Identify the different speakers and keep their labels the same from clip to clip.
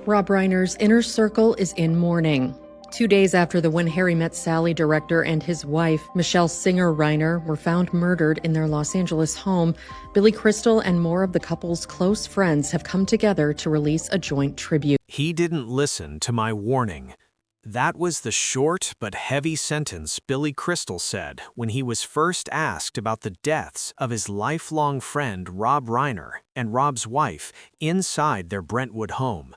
Speaker 1: Rob Reiner's inner circle is in mourning. 2 days after the When Harry Met Sally director and his wife, Michelle Singer Reiner, were found murdered in their Los Angeles home, Billy Crystal and more of the couple's close friends have come together to release a joint tribute.
Speaker 2: He didn't listen to my warning. That was the short but heavy sentence Billy Crystal said when he was first asked about the deaths of his lifelong friend Rob Reiner and Rob's wife inside their Brentwood home.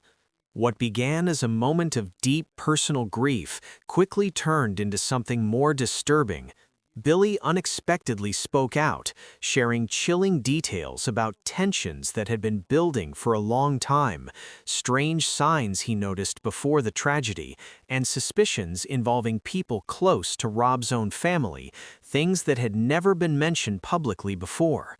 Speaker 2: What began as a moment of deep personal grief quickly turned into something more disturbing. Billy unexpectedly spoke out, sharing chilling details about tensions that had been building for a long time, strange signs he noticed before the tragedy, and suspicions involving people close to Rob's own family, things that had never been mentioned publicly before.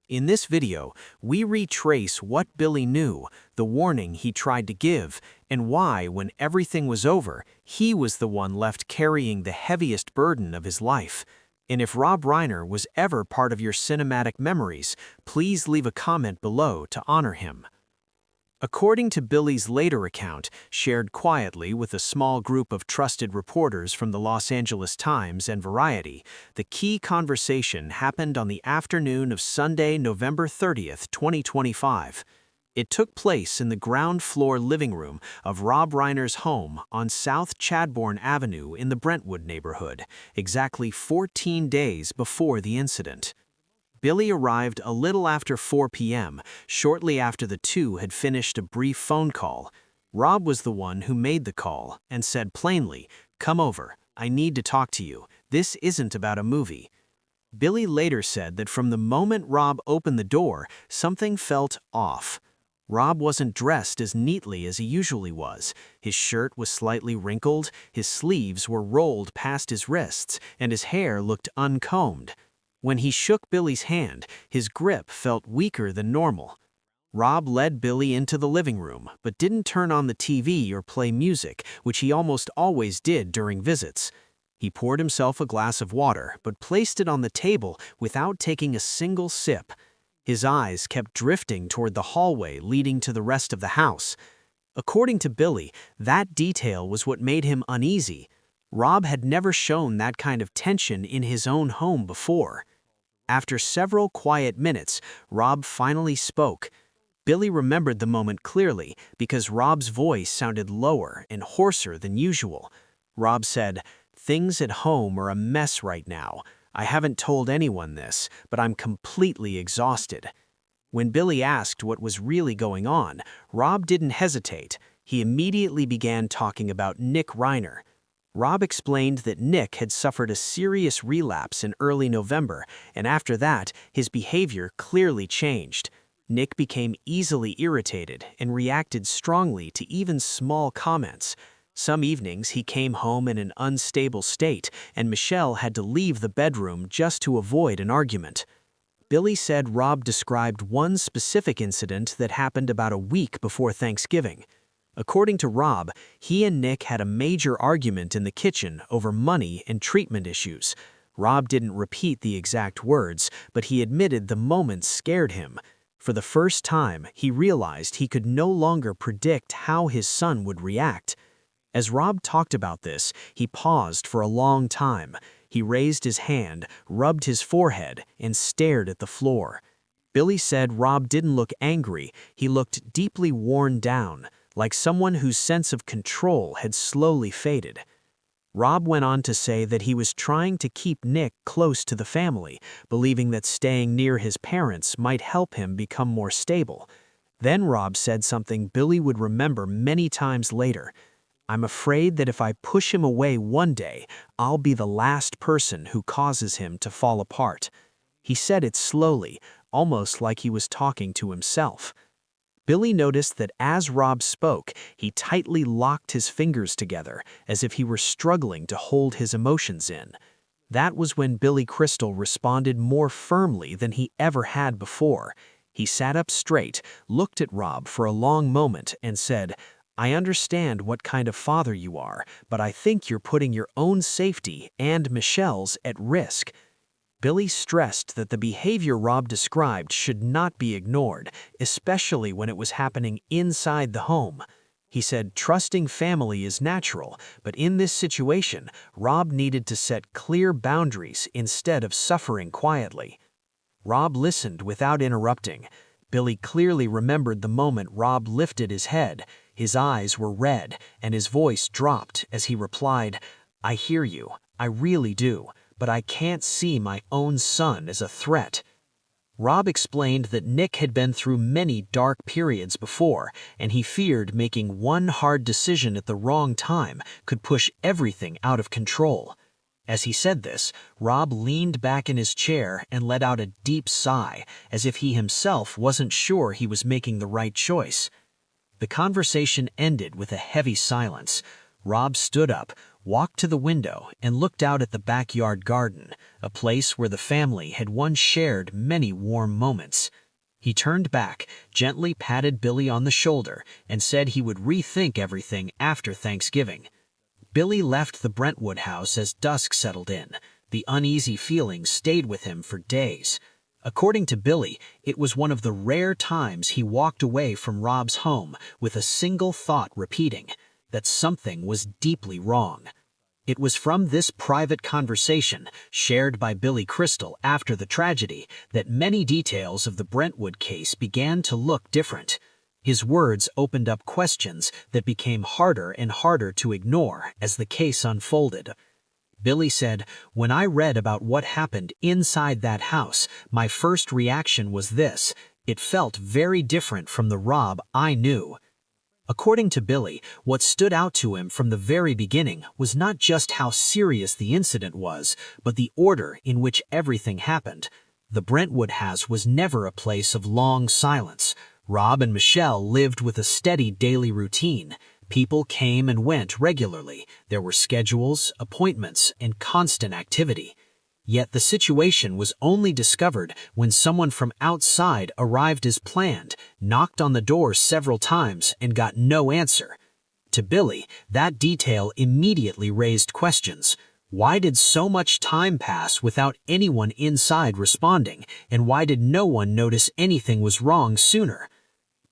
Speaker 2: In this video, we retrace what Billy knew, the warning he tried to give, and why, when everything was over, he was the one left carrying the heaviest burden of his life. And if Rob Reiner was ever part of your cinematic memories, please leave a comment below to honor him. According to Billy's later account, shared quietly with a small group of trusted reporters from the Los Angeles Times and Variety, the key conversation happened on the afternoon of Sunday, November 30th, 2025. It took place in the ground floor living room of Rob Reiner's home on South Chadbourne Avenue in the Brentwood neighborhood, exactly 14 days before the incident. Billy arrived a little after 4 p.m., shortly after the two had finished a brief phone call. Rob was the one who made the call and said plainly, "Come over, I need to talk to you. This isn't about a movie." Billy later said that from the moment Rob opened the door, something felt off. Rob wasn't dressed as neatly as he usually was. His shirt was slightly wrinkled, his sleeves were rolled past his wrists, and his hair looked uncombed. When he shook Billy's hand, his grip felt weaker than normal. Rob led Billy into the living room, but didn't turn on the TV or play music, which he almost always did during visits. He poured himself a glass of water, but placed it on the table without taking a single sip. His eyes kept drifting toward the hallway leading to the rest of the house. According to Billy, that detail was what made him uneasy. Rob had never shown that kind of tension in his own home before. After several quiet minutes, Rob finally spoke. Billy remembered the moment clearly because Rob's voice sounded lower and hoarser than usual. Rob said, "Things at home are a mess right now. I haven't told anyone this, but I'm completely exhausted." When Billy asked what was really going on, Rob didn't hesitate. He immediately began talking about Nick Reiner. Rob explained that Nick had suffered a serious relapse in early November, and after that, his behavior clearly changed. Nick became easily irritated and reacted strongly to even small comments. Some evenings he came home in an unstable state, and Michelle had to leave the bedroom just to avoid an argument. Billy said Rob described one specific incident that happened about a week before Thanksgiving. According to Rob, he and Nick had a major argument in the kitchen over money and treatment issues. Rob didn't repeat the exact words, but he admitted the moment scared him. For the first time, he realized he could no longer predict how his son would react. As Rob talked about this, he paused for a long time. He raised his hand, rubbed his forehead, and stared at the floor. Billy said Rob didn't look angry, he looked deeply worn down, like someone whose sense of control had slowly faded. Rob went on to say that he was trying to keep Nick close to the family, believing that staying near his parents might help him become more stable. Then Rob said something Billy would remember many times later. "I'm afraid that if I push him away one day, I'll be the last person who causes him to fall apart." He said it slowly, almost like he was talking to himself. Billy noticed that as Rob spoke, he tightly locked his fingers together, as if he were struggling to hold his emotions in. That was when Billy Crystal responded more firmly than he ever had before. He sat up straight, looked at Rob for a long moment, and said, "I understand what kind of father you are, but I think you're putting your own safety and Michelle's at risk." Billy stressed that the behavior Rob described should not be ignored, especially when it was happening inside the home. He said trusting family is natural, but in this situation, Rob needed to set clear boundaries instead of suffering quietly. Rob listened without interrupting. Billy clearly remembered the moment Rob lifted his head. His eyes were red, and his voice dropped as he replied, "I hear you, I really do, but I can't see my own son as a threat." Rob explained that Nick had been through many dark periods before, and he feared making one hard decision at the wrong time could push everything out of control. As he said this, Rob leaned back in his chair and let out a deep sigh, as if he himself wasn't sure he was making the right choice. The conversation ended with a heavy silence. Rob stood up, walked to the window, and looked out at the backyard garden, a place where the family had once shared many warm moments. He turned back, gently patted Billy on the shoulder, and said he would rethink everything after Thanksgiving. Billy left the Brentwood house as dusk settled in. The uneasy feelings stayed with him for days. According to Billy, it was one of the rare times he walked away from Rob's home with a single thought repeating, that something was deeply wrong. It was from this private conversation, shared by Billy Crystal after the tragedy, that many details of the Brentwood case began to look different. His words opened up questions that became harder and harder to ignore as the case unfolded. Billy said, "When I read about what happened inside that house, my first reaction was this: it felt very different from the Rob I knew." According to Billy, what stood out to him from the very beginning was not just how serious the incident was, but the order in which everything happened. The Brentwood house was never a place of long silence. Rob and Michelle lived with a steady daily routine. People came and went regularly. There were schedules, appointments, and constant activity. Yet the situation was only discovered when someone from outside arrived as planned, knocked on the door several times, and got no answer. To Billy, that detail immediately raised questions. Why did so much time pass without anyone inside responding, and why did no one notice anything was wrong sooner?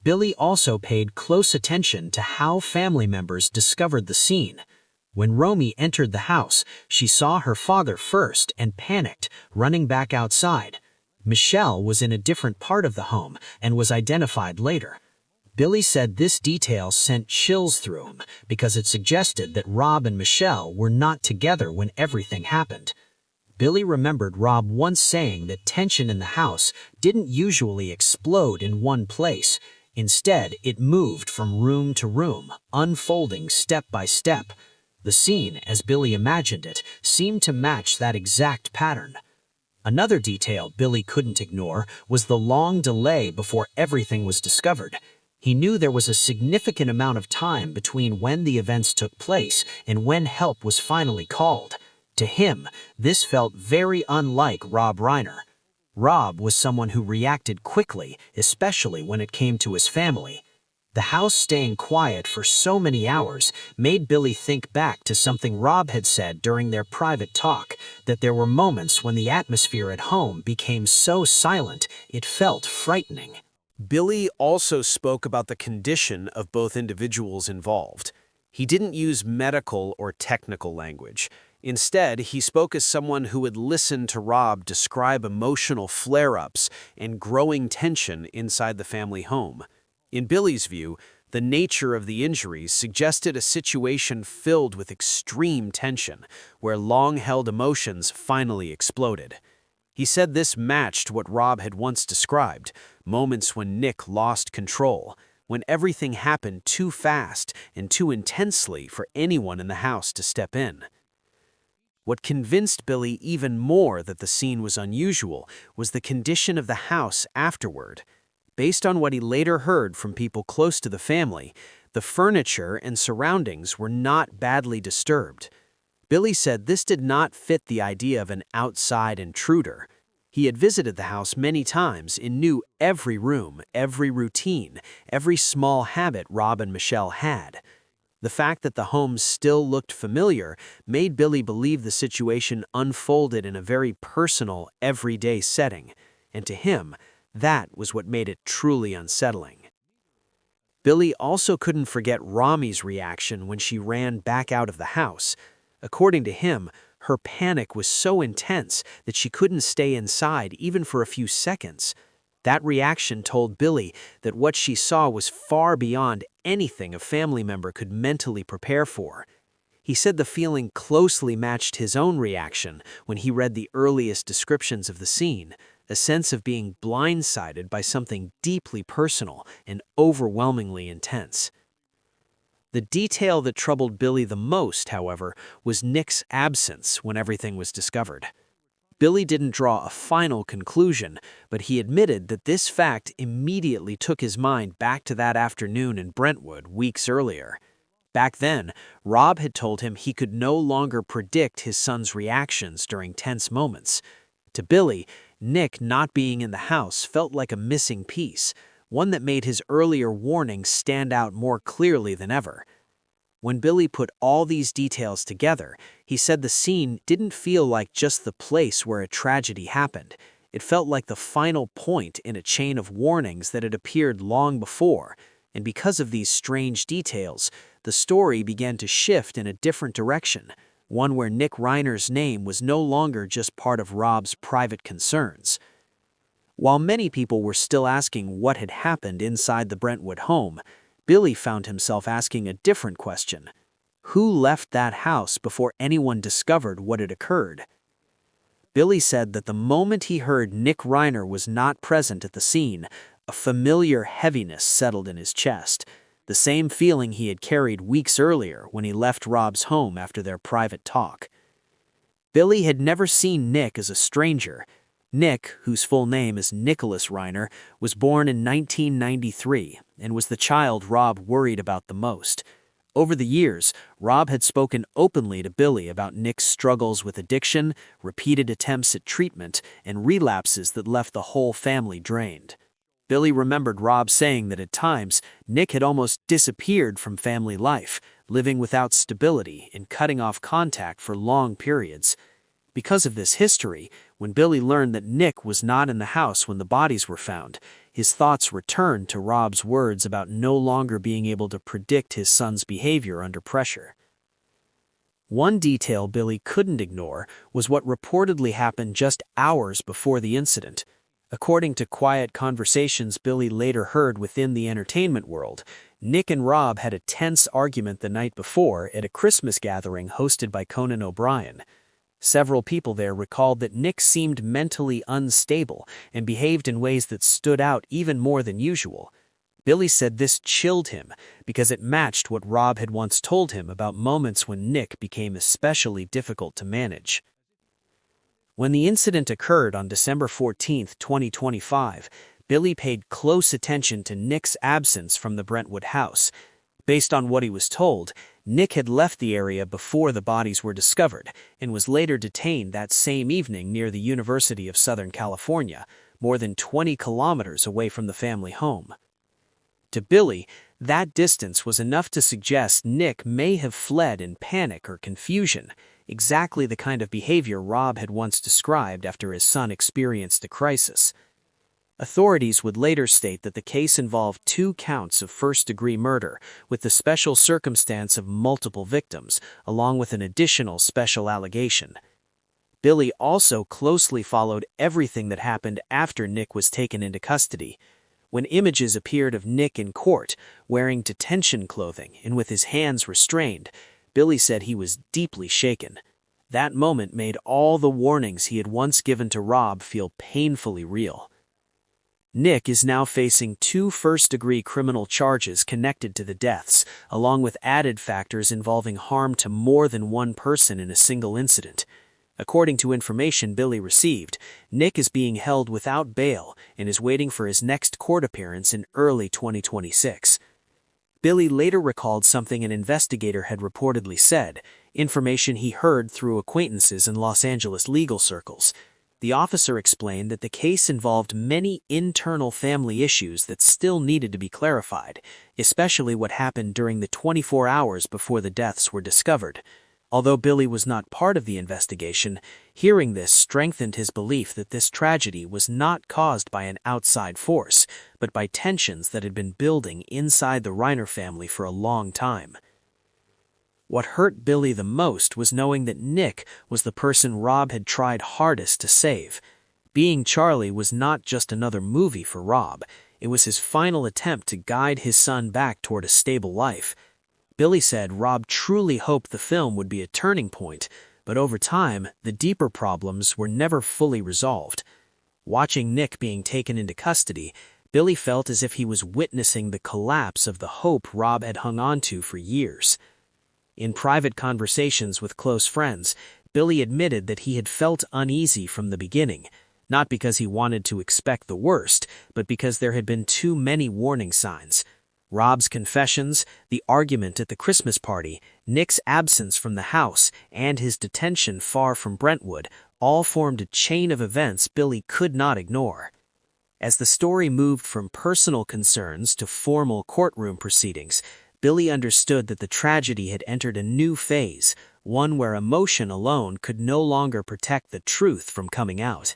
Speaker 2: Billy also paid close attention to how family members discovered the scene. When Romy entered the house, she saw her father first and panicked, running back outside. Michelle was in a different part of the home and was identified later. Billy said this detail sent chills through him because it suggested that Rob and Michelle were not together when everything happened. Billy remembered Rob once saying that tension in the house didn't usually explode in one place. Instead, it moved from room to room, unfolding step by step. The scene, as Billy imagined it, seemed to match that exact pattern. Another detail Billy couldn't ignore was the long delay before everything was discovered. He knew there was a significant amount of time between when the events took place and when help was finally called. To him, this felt very unlike Rob Reiner. Rob was someone who reacted quickly, especially when it came to his family. The house staying quiet for so many hours made Billy think back to something Rob had said during their private talk, that there were moments when the atmosphere at home became so silent it felt frightening.
Speaker 3: Billy also spoke about the condition of both individuals involved. He didn't use medical or technical language. Instead, he spoke as someone who would listen to Rob describe emotional flare-ups and growing tension inside the family home. In Billy's view, the nature of the injuries suggested a situation filled with extreme tension, where long-held emotions finally exploded. He said this matched what Rob had once described, moments when Nick lost control, when everything happened too fast and too intensely for anyone in the house to step in. What convinced Billy even more that the scene was unusual was the condition of the house afterward. Based on what he later heard from people close to the family, the furniture and surroundings were not badly disturbed. Billy said this did not fit the idea of an outside intruder. He had visited the house many times and knew every room, every routine, every small habit Rob and Michelle had. The fact that the home still looked familiar made Billy believe the situation unfolded in a very personal, everyday setting, and to him, that was what made it truly unsettling. Billy also couldn't forget Rami's reaction when she ran back out of the house. According to him, her panic was so intense that she couldn't stay inside even for a few seconds. That reaction told Billy that what she saw was far beyond anything a family member could mentally prepare for. He said the feeling closely matched his own reaction when he read the earliest descriptions of the scene, a sense of being blindsided by something deeply personal and overwhelmingly intense. The detail that troubled Billy the most, however, was Nick's absence when everything was discovered. Billy didn't draw a final conclusion, but he admitted that this fact immediately took his mind back to that afternoon in Brentwood weeks earlier. Back then, Rob had told him he could no longer predict his son's reactions during tense moments. To Billy, Nick not being in the house felt like a missing piece, one that made his earlier warnings stand out more clearly than ever. When Billy put all these details together, he said the scene didn't feel like just the place where a tragedy happened. It felt like the final point in a chain of warnings that had appeared long before, and because of these strange details, the story began to shift in a different direction, one where Nick Reiner's name was no longer just part of Rob's private concerns. While many people were still asking what had happened inside the Brentwood home, Billy found himself asking a different question. Who left that house before anyone discovered what had occurred? Billy said that the moment he heard Nick Reiner was not present at the scene, a familiar heaviness settled in his chest, the same feeling he had carried weeks earlier when he left Rob's home after their private talk. Billy had never seen Nick as a stranger. Nick, whose full name is Nicholas Reiner, was born in 1993 and was the child Rob worried about the most. Over the years, Rob had spoken openly to Billy about Nick's struggles with addiction, repeated attempts at treatment, and relapses that left the whole family drained. Billy remembered Rob saying that at times, Nick had almost disappeared from family life, living without stability and cutting off contact for long periods. Because of this history, when Billy learned that Nick was not in the house when the bodies were found, his thoughts returned to Rob's words about no longer being able to predict his son's behavior under pressure. One detail Billy couldn't ignore was what reportedly happened just hours before the incident. According to quiet conversations Billy later heard within the entertainment world, Nick and Rob had a tense argument the night before at a Christmas gathering hosted by Conan O'Brien. Several people there recalled that Nick seemed mentally unstable and behaved in ways that stood out even more than usual. Billy said this chilled him because it matched what Rob had once told him about moments when Nick became especially difficult to manage. When the incident occurred on December 14, 2025, Billy paid close attention to Nick's absence from the Brentwood house. Based on what he was told, Nick had left the area before the bodies were discovered and was later detained that same evening near the University of Southern California, more than 20 kilometers away from the family home. To Billy, that distance was enough to suggest Nick may have fled in panic or confusion, exactly the kind of behavior Rob had once described after his son experienced a crisis. Authorities would later state that the case involved 2 counts of first-degree murder, with the special circumstance of multiple victims, along with an additional special allegation. Billy also closely followed everything that happened after Nick was taken into custody. When images appeared of Nick in court, wearing detention clothing and with his hands restrained, Billy said he was deeply shaken. That moment made all the warnings he had once given to Rob feel painfully real. Nick is now facing 2 first-degree criminal charges connected to the deaths, along with added factors involving harm to more than one person in a single incident. According to information Billy received, Nick is being held without bail and is waiting for his next court appearance in early 2026. Billy later recalled something an investigator had reportedly said, information he heard through acquaintances in Los Angeles legal circles. The officer explained that the case involved many internal family issues that still needed to be clarified, especially what happened during the 24 hours before the deaths were discovered.
Speaker 4: Although Billy was not part of the investigation, hearing this strengthened his belief that this tragedy was not caused by an outside force, but by tensions that had been building inside the Reiner family for a long time. What hurt Billy the most was knowing that Nick was the person Rob had tried hardest to save. Being Charlie was not just another movie for Rob, it was his final attempt to guide his son back toward a stable life. Billy said Rob truly hoped the film would be a turning point, but over time, the deeper problems were never fully resolved. Watching Nick being taken into custody, Billy felt as if he was witnessing the collapse of the hope Rob had hung on to for years. In private conversations with close friends, Billy admitted that he had felt uneasy from the beginning, not because he wanted to expect the worst, but because there had been too many warning signs. Rob's confessions, the argument at the Christmas party, Nick's absence from the house, and his detention far from Brentwood all formed a chain of events Billy could not ignore. As the story moved from personal concerns to formal courtroom proceedings, Billy understood that the tragedy had entered a new phase, one where emotion alone could no longer protect the truth from coming out.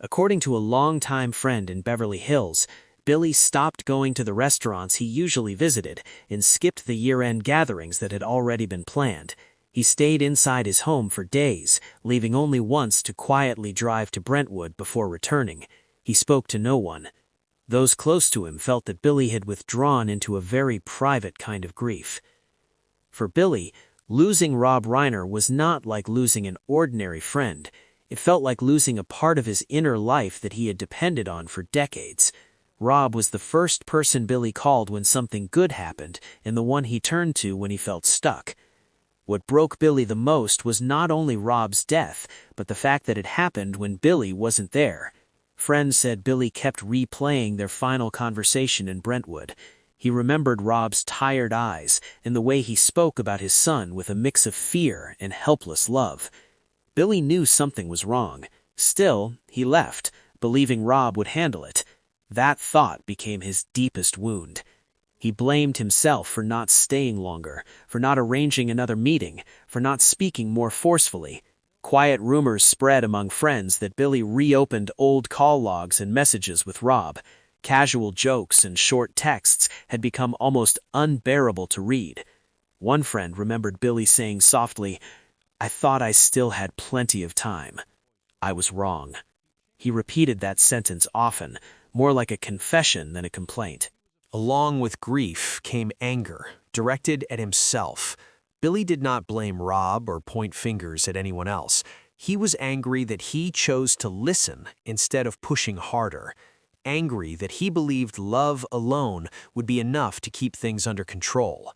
Speaker 4: According to a longtime friend in Beverly Hills, Billy stopped going to the restaurants he usually visited and skipped the year-end gatherings that had already been planned. He stayed inside his home for days, leaving only once to quietly drive to Brentwood before returning. He spoke to no one. Those close to him felt that Billy had withdrawn into a very private kind of grief. For Billy, losing Rob Reiner was not like losing an ordinary friend. It felt like losing a part of his inner life that he had depended on for decades. Rob was the first person Billy called when something good happened, and the one he turned to when he felt stuck. What broke Billy the most was not only Rob's death, but the fact that it happened when Billy wasn't there. Friends said Billy kept replaying their final conversation in Brentwood. He remembered Rob's tired eyes and the way he spoke about his son with a mix of fear and helpless love. Billy knew something was wrong. Still, he left, believing Rob would handle it. That thought became his deepest wound. He blamed himself for not staying longer, for not arranging another meeting, for not speaking more forcefully. Quiet rumors spread among friends that Billy reopened old call logs and messages with Rob. Casual jokes and short texts had become almost unbearable to read. One friend remembered Billy saying softly, "I thought I still had plenty of time. I was wrong." He repeated that sentence often, more like a confession than a complaint.
Speaker 2: Along with grief came anger, directed at himself. Billy did not blame Rob or point fingers at anyone else. He was angry that he chose to listen instead of pushing harder. Angry that he believed love alone would be enough to keep things under control.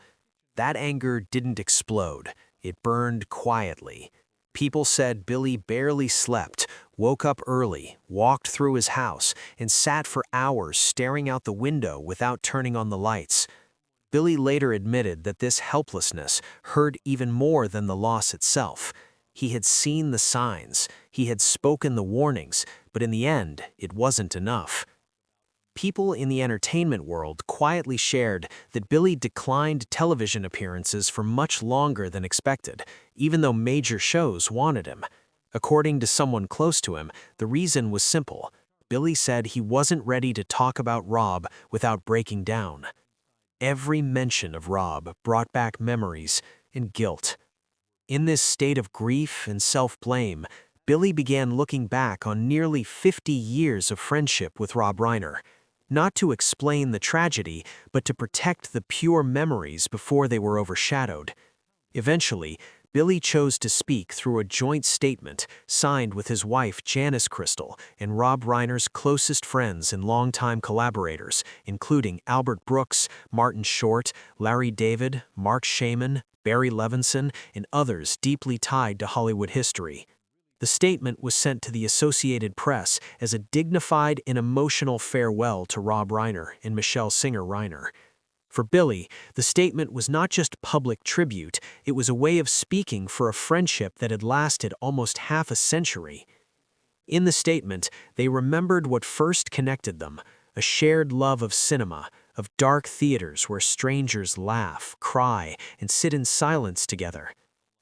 Speaker 2: That anger didn't explode. It burned quietly. People said Billy barely slept, woke up early, walked through his house, and sat for hours staring out the window without turning on the lights. Billy later admitted that this helplessness hurt even more than the loss itself. He had seen the signs, he had spoken the warnings, but in the end, it wasn't enough. People in the entertainment world quietly shared that Billy declined television appearances for much longer than expected, even though major shows wanted him. According to someone close to him, the reason was simple. Billy said he wasn't ready to talk about Rob without breaking down. Every mention of Rob brought back memories and guilt. In this state of grief and self-blame, Billy began looking back on nearly 50 years of friendship with Rob Reiner. Not to explain the tragedy, but to protect the pure memories before they were overshadowed. Eventually, Billy chose to speak through a joint statement signed with his wife Janice Crystal and Rob Reiner's closest friends and longtime collaborators, including Albert Brooks, Martin Short, Larry David, Mark Shaman, Barry Levinson, and others deeply tied to Hollywood history. The statement was sent to the Associated Press as a dignified and emotional farewell to Rob Reiner and Michelle Singer Reiner. For Billy, the statement was not just public tribute, it was a way of speaking for a friendship that had lasted almost half a century. In the statement, they remembered what first connected them, a shared love of cinema, of dark theaters where strangers laugh, cry, and sit in silence together.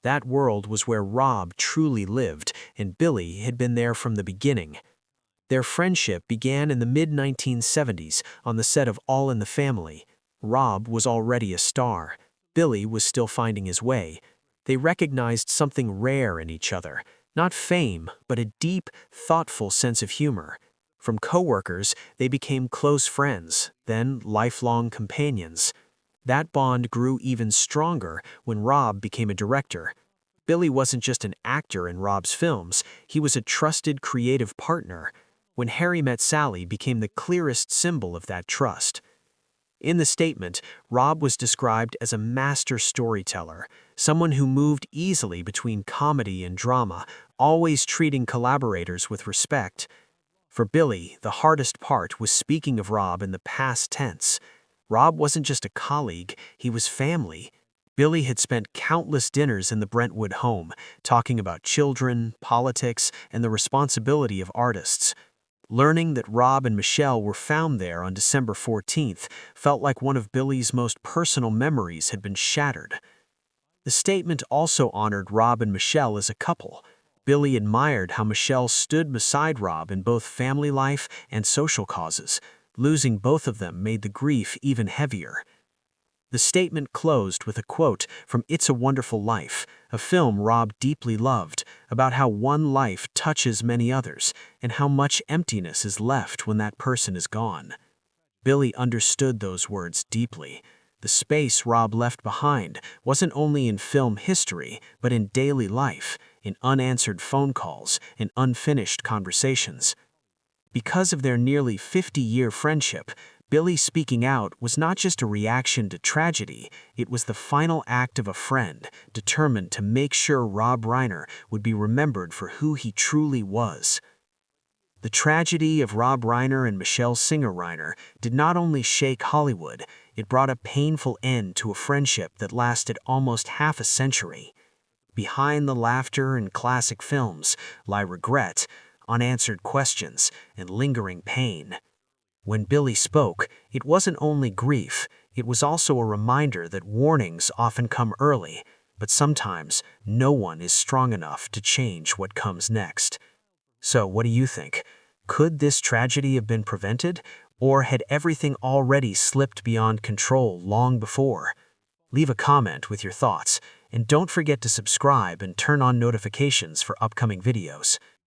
Speaker 2: That world was where Rob truly lived, and Billy had been there from the beginning. Their friendship began in the mid-1970s on the set of All in the Family. Rob was already a star. Billy was still finding his way. They recognized something rare in each other, not fame, but a deep, thoughtful sense of humor. From coworkers, they became close friends, then lifelong companions. That bond grew even stronger when Rob became a director. Billy wasn't just an actor in Rob's films, he was a trusted creative partner. When Harry Met Sally became the clearest symbol of that trust. In the statement, Rob was described as a master storyteller, someone who moved easily between comedy and drama, always treating collaborators with respect. For Billy, the hardest part was speaking of Rob in the past tense. Rob wasn't just a colleague, he was family. Billy had spent countless dinners in the Brentwood home, talking about children, politics, and the responsibility of artists. Learning that Rob and Michelle were found there on December 14th felt like one of Billy's most personal memories had been shattered. The statement also honored Rob and Michelle as a couple. Billy admired how Michelle stood beside Rob in both family life and social causes. Losing both of them made the grief even heavier. The statement closed with a quote from It's a Wonderful Life, a film Rob deeply loved, about how one life touches many others and how much emptiness is left when that person is gone. Billy understood those words deeply. The space Rob left behind wasn't only in film history, but in daily life, in unanswered phone calls and unfinished conversations. Because of their nearly 50-year friendship, Billy speaking out was not just a reaction to tragedy, it was the final act of a friend determined to make sure Rob Reiner would be remembered for who he truly was. The tragedy of Rob Reiner and Michelle Singer Reiner did not only shake Hollywood, it brought a painful end to a friendship that lasted almost half a century. Behind the laughter and classic films lie regret, unanswered questions, and lingering pain. When Billy spoke, it wasn't only grief, it was also a reminder that warnings often come early, but sometimes no one is strong enough to change what comes next. So, what do you think? Could this tragedy have been prevented, or had everything already slipped beyond control long before? Leave a comment with your thoughts, and don't forget to subscribe and turn on notifications for upcoming videos.